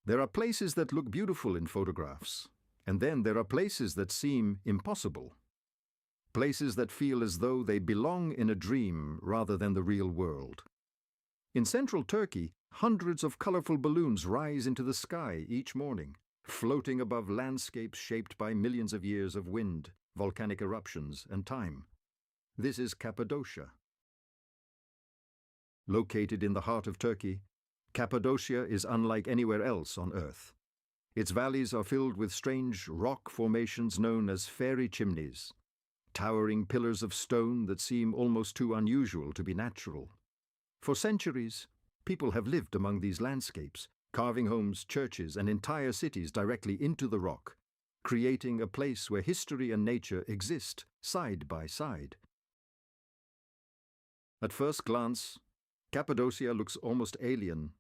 There are places that look beautiful in photographs, and then there are places that seem impossible. Places that feel as though they belong in a dream rather than the real world. In central Turkey, hundreds of colorful balloons rise into the sky each morning, floating above landscapes shaped by millions of years of wind, volcanic eruptions, and time. This is Cappadocia. Located in the heart of Turkey, Cappadocia is unlike anywhere else on Earth. Its valleys are filled with strange rock formations known as fairy chimneys, towering pillars of stone that seem almost too unusual to be natural. For centuries, people have lived among these landscapes, carving homes, churches, and entire cities directly into the rock, creating a place where history and nature exist side by side. At first glance, Cappadocia looks almost alien.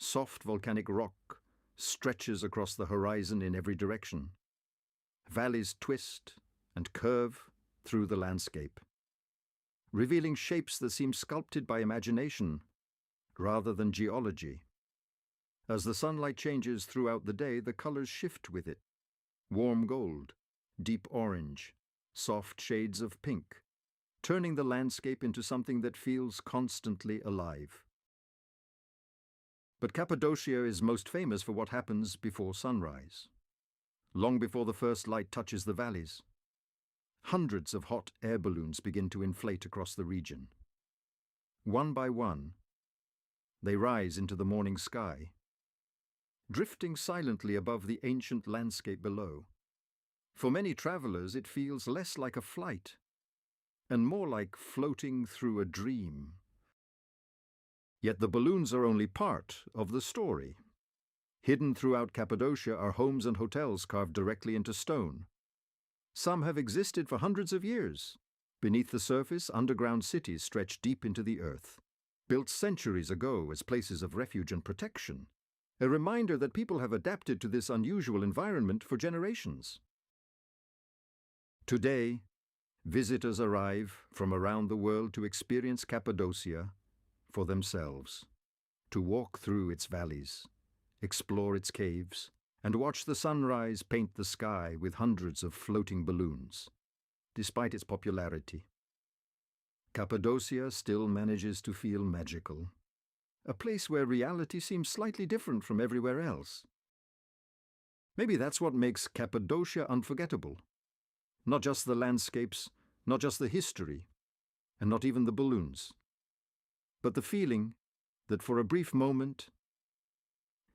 Soft volcanic rock stretches across the horizon in every direction. Valleys twist and curve through the landscape, revealing shapes that seem sculpted by imagination rather than geology. As the sunlight changes throughout the day, the colors shift with it. Warm gold, deep orange, soft shades of pink, turning the landscape into something that feels constantly alive. But Cappadocia is most famous for what happens before sunrise. Long before the first light touches the valleys, hundreds of hot air balloons begin to inflate across the region. One by one, they rise into the morning sky, drifting silently above the ancient landscape below. For many travelers, it feels less like a flight and more like floating through a dream. Yet the balloons are only part of the story. Hidden throughout Cappadocia are homes and hotels carved directly into stone. Some have existed for hundreds of years. Beneath the surface, underground cities stretch deep into the earth, built centuries ago as places of refuge and protection, a reminder that people have adapted to this unusual environment for generations. Today, visitors arrive from around the world to experience Cappadocia for themselves, to walk through its valleys, explore its caves, and watch the sunrise paint the sky with hundreds of floating balloons. Despite its popularity, Cappadocia still manages to feel magical, a place where reality seems slightly different from everywhere else. Maybe that's what makes Cappadocia unforgettable. Not just the landscapes, not just the history, and not even the balloons, but the feeling that for a brief moment,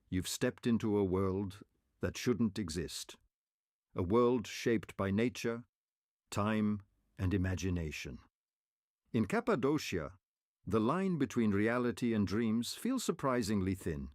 you've stepped into a world that shouldn't exist, a world shaped by nature, time, and imagination. In Cappadocia, the line between reality and dreams feels surprisingly thin.